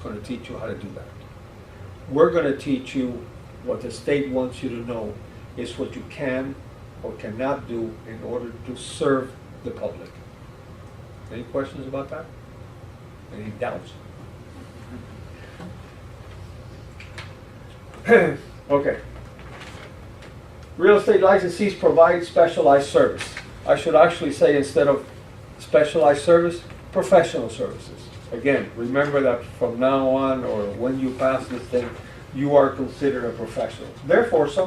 going to teach you how to do that. We're going to teach you what the state wants you to know is what you can or cannot do in order to serve the public. Any questions about that? Any doubts? Okay. Real estate licensees provide specialized service. I should actually say, instead of specialized service, professional services. Again, remember that from now on, or when you pass this thing, you are considered a professional. Therefore, you're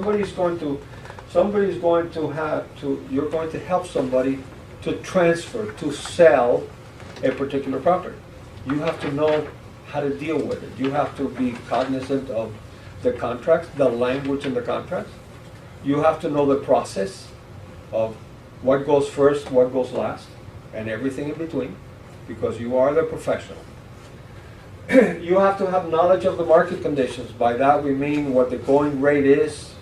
going to help somebody to transfer, to sell a particular property. You have to know how to deal with it. You have to be cognizant of the contracts, the language in the contracts. You have to know the process of what goes first, what goes last, and everything in between, because you are the professional. You have to have knowledge of the market conditions. By that we mean what the going rate is,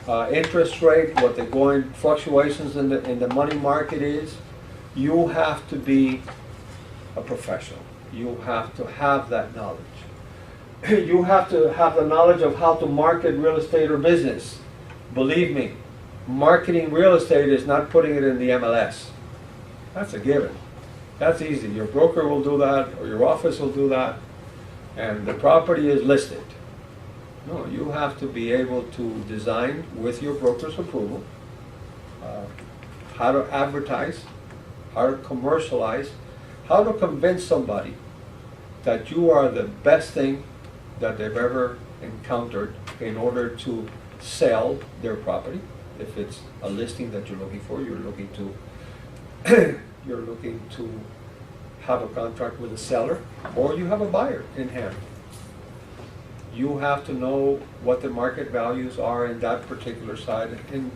interest rate, what the going fluctuations in the money market is. You have to be a professional. You have to have that knowledge. You have to have the knowledge of how to market real estate or business. Believe me, marketing real estate is not putting it in the MLS. That's a given. That's easy. Your broker will do that, or your office will do that, and the property is listed. No, you have to be able to design, with your broker's approval, how to advertise, how to commercialize, how to convince somebody that you are the best thing that they've ever encountered in order to sell their property. If it's a listing that you're looking for, you're looking to have a contract with a seller, or you have a buyer in hand. You have to know what the market values are in that particular side. And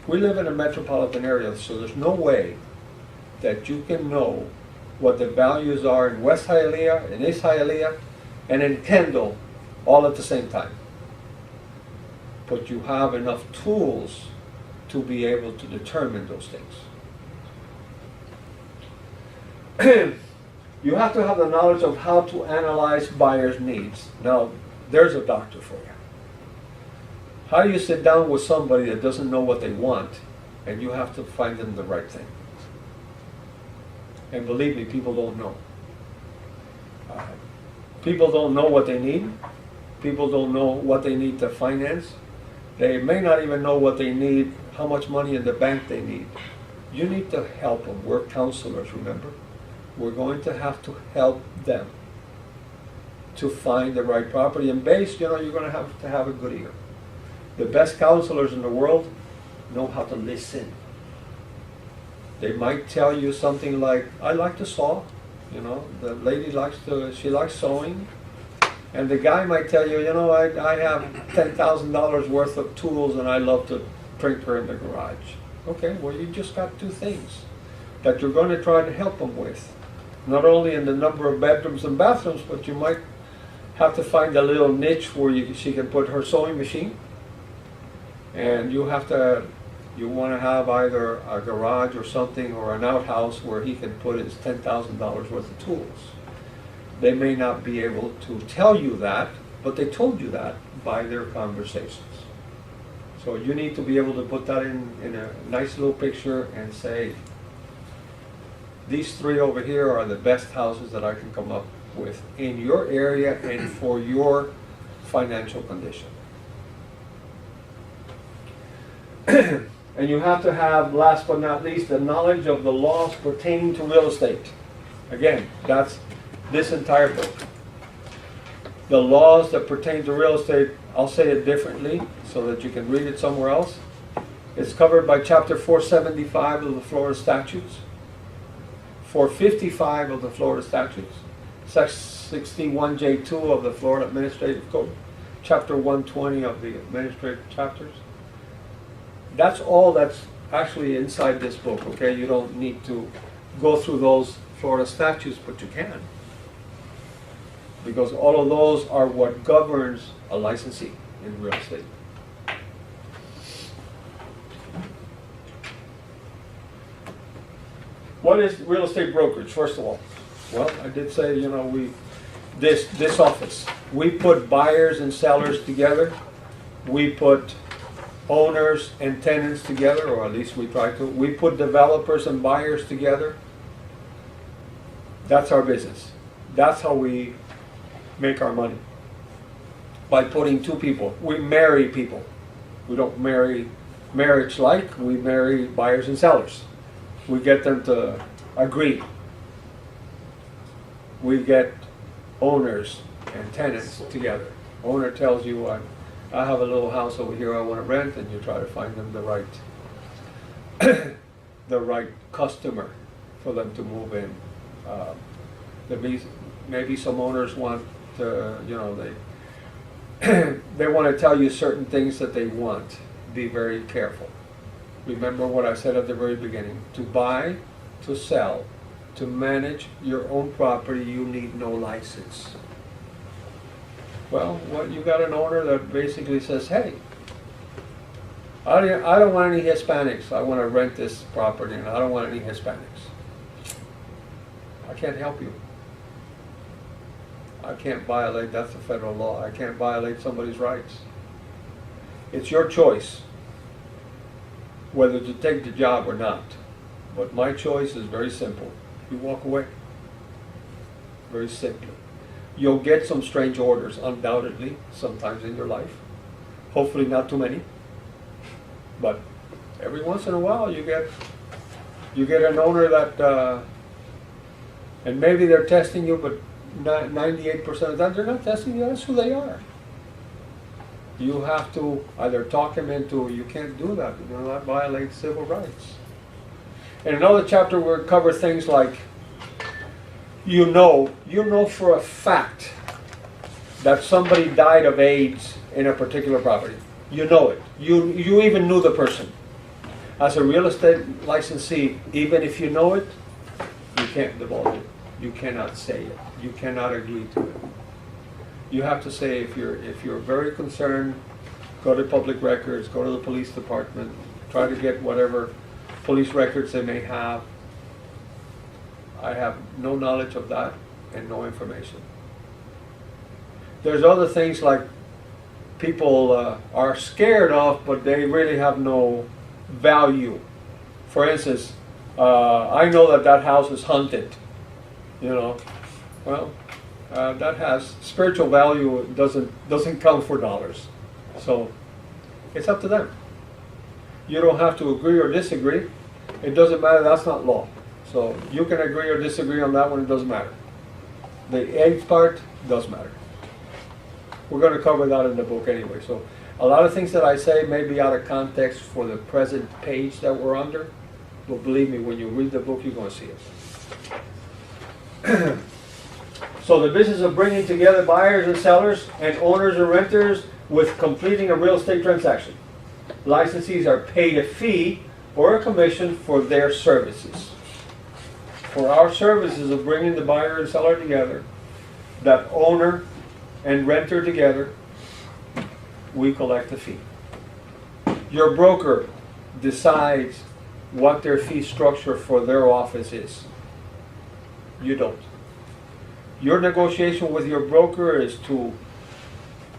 we live in a metropolitan area, so there's no way that you can know what the values are in West Hialeah, in East Hialeah, and in Kendall all at the same time. But you have enough tools to be able to determine those things. You have to have the knowledge of how to analyze buyers' needs. Now, there's a doctor for you. How do you sit down with somebody that doesn't know what they want, and you have to find them the right thing? And believe me, people don't know. People don't know what they need. People don't know what they need to finance. They may not even know what they need, how much money in the bank they need. You need to help them. We're counselors, remember? We're going to have to help them to find the right property. And base, you're going to have a good ear. The best counselors in the world know how to listen. They might tell you something like, I like to sew. The lady likes sewing. And the guy might tell you, I have $10,000 worth of tools and I love to tinker in the garage. Okay, well, you just got two things that you're going to try to help them with. Not only in the number of bedrooms and bathrooms, but you might have to find a little niche where she can put her sewing machine. And you want to have either a garage or something, or an outhouse where he can put his $10,000 worth of tools. They may not be able to tell you that, but they told you that by their conversations. So you need to be able to put that in a nice little picture and say, these three over here are the best houses that I can come up with in your area and for your financial condition. And you have to have, last but not least, the knowledge of the laws pertaining to real estate. Again, that's this entire book. The laws that pertain to real estate, I'll say it differently so that you can read it somewhere else. It's covered by Chapter 475 of the Florida Statutes, 455 of the Florida Statutes, Section 61J2 of the Florida Administrative Code, Chapter 120 of the Administrative Chapters. That's all that's actually inside this book, okay? You don't need to go through those Florida statutes, but you can. Because all of those are what governs a licensee in real estate. What is real estate brokerage, first of all? Well, I did say, this office. We put buyers and sellers together. We put owners and tenants together, or at least we try to. We put developers and buyers together. That's our business. That's how we make our money. By putting two people. We marry people. We don't marry marriage-like. We marry buyers and sellers. We get them to agree. We get owners and tenants together. Owner tells you, I have a little house over here I want to rent, and you try to find them the right the right customer for them to move in. Maybe some owners want to, they want to tell you certain things that they want. Be very careful. Remember what I said at the very beginning. To buy, to sell, to manage your own property, you need no license. Well, you got an owner that basically says, hey, I don't want any Hispanics. I want to rent this property, and I don't want any Hispanics. I can't help you. I can't violate, that's a federal law. I can't violate somebody's rights. It's your choice whether to take the job or not. But my choice is very simple. You walk away. Very simply. You'll get some strange orders, undoubtedly, sometimes in your life. Hopefully not too many. But every once in a while you get an owner that, and maybe they're testing you, but 98% of the time they're not testing you, that's who they are. You have to either talk them into, you can't do that, that violates civil rights. In another chapter we'll cover things like, you know for a fact that somebody died of AIDS in a particular property. You know it. You even knew the person. As a real estate licensee, even if you know it, you can't divulge it. You cannot say it. You cannot agree to it. You have to say, if you're very concerned, go to public records, go to the police department, try to get whatever police records they may have. I have no knowledge of that and no information. There's other things like people are scared of, but they really have no value. For instance, I know that house is haunted. Well, that has spiritual value. It doesn't count for dollars. So it's up to them. You don't have to agree or disagree. It doesn't matter. That's not law. So you can agree or disagree on that one. It doesn't matter. The AIDS part does matter. We're going to cover that in the book anyway. So a lot of things that I say may be out of context for the present page that we're under. But believe me, when you read the book, you're going to see it. So the business of bringing together buyers and sellers and owners and renters with completing a real estate transaction. Licensees are paid a fee or a commission for their services. For our services of bringing the buyer and seller together, that owner and renter together, we collect a fee. Your broker decides what their fee structure for their office is. You don't. Your negotiation with your broker is to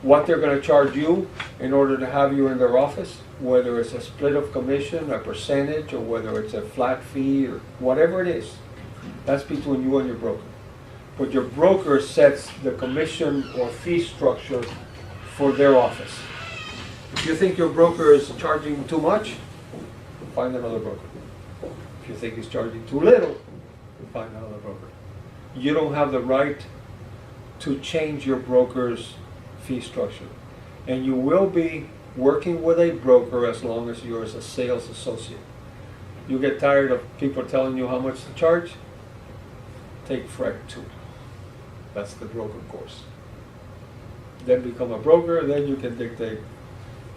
what they're going to charge you in order to have you in their office, whether it's a split of commission, a percentage, or whether it's a flat fee, or whatever it is. That's between you and your broker. But your broker sets the commission or fee structure for their office. If you think your broker is charging too much, find another broker. If you think he's charging too little, find another broker. You don't have the right to change your broker's fee structure. And you will be working with a broker as long as you're a sales associate. You get tired of people telling you how much to charge? Take FREC 2. That's the broker course. Then become a broker, then you can dictate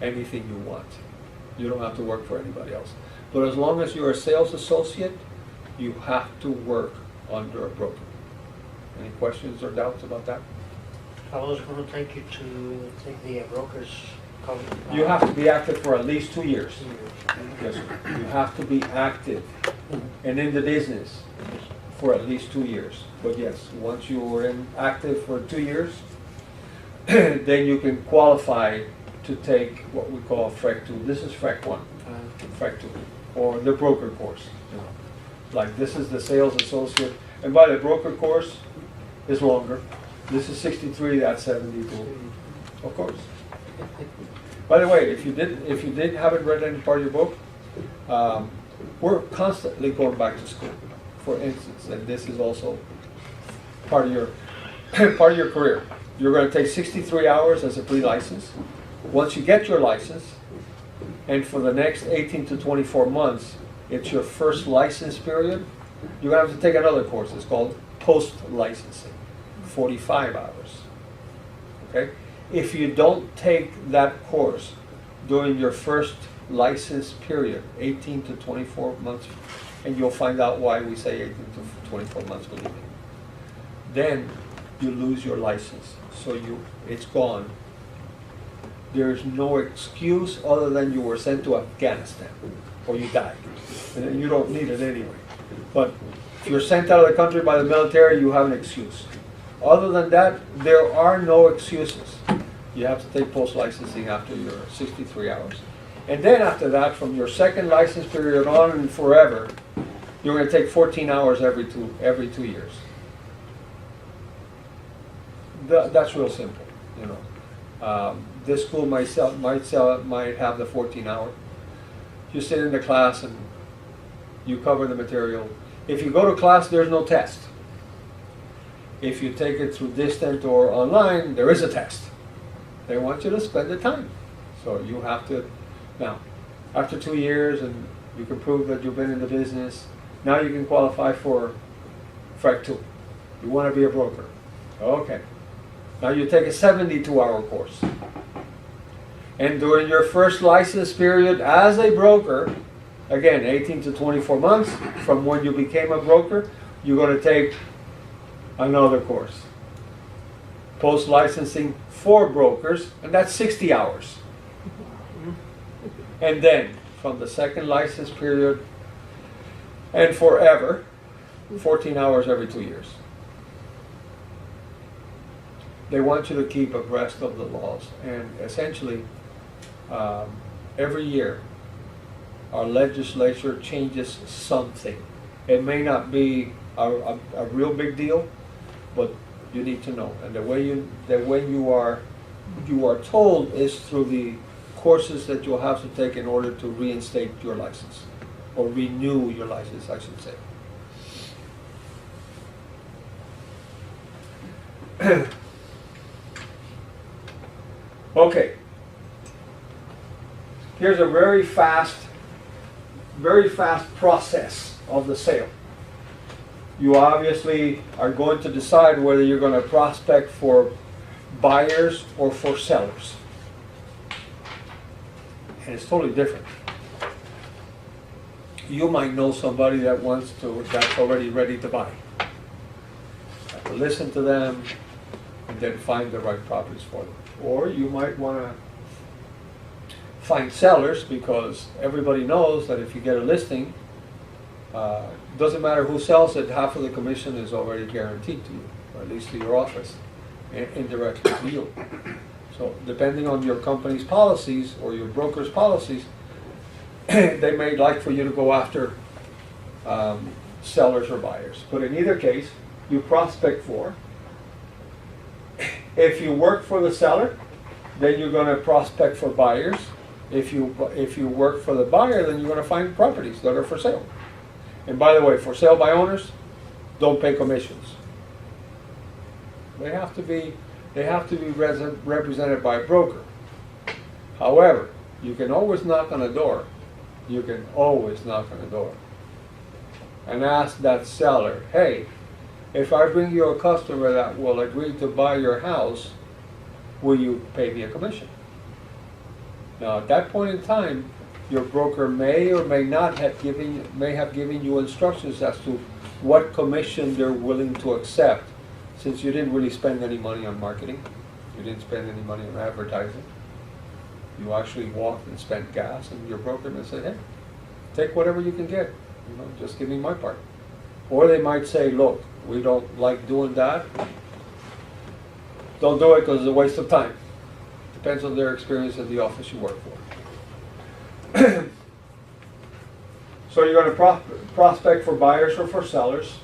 anything you want. You don't have to work for anybody else. But as long as you're a sales associate, you have to work under a broker. Any questions or doubts about that? How long is it going to take you to take the broker's cover? You have to be active for at least 2 years. Yes, sir. You have to be active and in the business for at least 2 years. But yes, once you were active for 2 years, then you can qualify to take what we call FREC 2. This is FREC 1, FREC 2, or the broker course. You know. Like this is the sales associate, and by the broker course is longer. This is 63, that's 72, of course. By the way, if you haven't read any part of your book, we're constantly going back to school. For instance, and this is also part of your career. You're going to take 63 hours as a pre-license. Once you get your license, and for the next 18 to 24 months, it's your first license period, you're going to have to take another course. It's called post-licensing, 45 hours. Okay? If you don't take that course during your first license period, 18 to 24 months, and you'll find out why we say 18 to 24 months, believe me, then you lose your license. So it's gone. There's no excuse other than you were sent to Afghanistan or you died. And you don't need it anyway. But if you're sent out of the country by the military, you have an excuse. Other than that, there are no excuses. You have to take post-licensing after your 63 hours. And then after that, from your second license period on and forever, you're going to take 14 hours every 2 years. That's real simple, you know. This school might have the 14 hour. You sit in the class and you cover the material. If you go to class, there's no test. If you take it through distant or online, there is a test. They want you to spend the time. So you have to, now, after 2 years and you can prove that you've been in the business, now you can qualify for FREC 2. You want to be a broker. Okay. Now you take a 72-hour course. And during your first license period as a broker, again, 18 to 24 months from when you became a broker, you're going to take another course. Post-licensing for brokers, and that's 60 hours. And then, from the second license period and forever, 14 hours every 2 years. They want you to keep abreast of the laws, and essentially, every year, our legislature changes something. It may not be a real big deal, but you need to know. And the way you are told is through the courses that you'll have to take in order to reinstate your license, or renew your license, I should say. Okay. Here's a very fast process of the sale. You obviously are going to decide whether you're going to prospect for buyers or for sellers. And it's totally different. You might know somebody that's already ready to buy. You have to listen to them and then find the right properties for them. Or you might want to find sellers, because everybody knows that if you get a listing, doesn't matter who sells it, half of the commission is already guaranteed to you, or at least to your office, and indirectly to you. So depending on your company's policies or your broker's policies, they may like for you to go after sellers or buyers. But in either case, you prospect for. If you work for the seller, then you're going to prospect for buyers. If you work for the buyer, then you're going to find properties that are for sale. And by the way, for sale by owners, don't pay commissions. They have to be represented by a broker. However, you can always knock on a door. You can always knock on a door and ask that seller, hey, if I bring you a customer that will agree to buy your house, will you pay me a commission? Now, at that point in time, your broker may or may not have given you instructions as to what commission they're willing to accept, since you didn't really spend any money on marketing, you didn't spend any money on advertising. You actually walked and spent gas, and your broker may say, hey, take whatever you can get, just give me my part. Or they might say, look, we don't like doing that. Don't do it because it's a waste of time. Depends on their experience at the office you work for. So you're going to prospect for buyers or for sellers.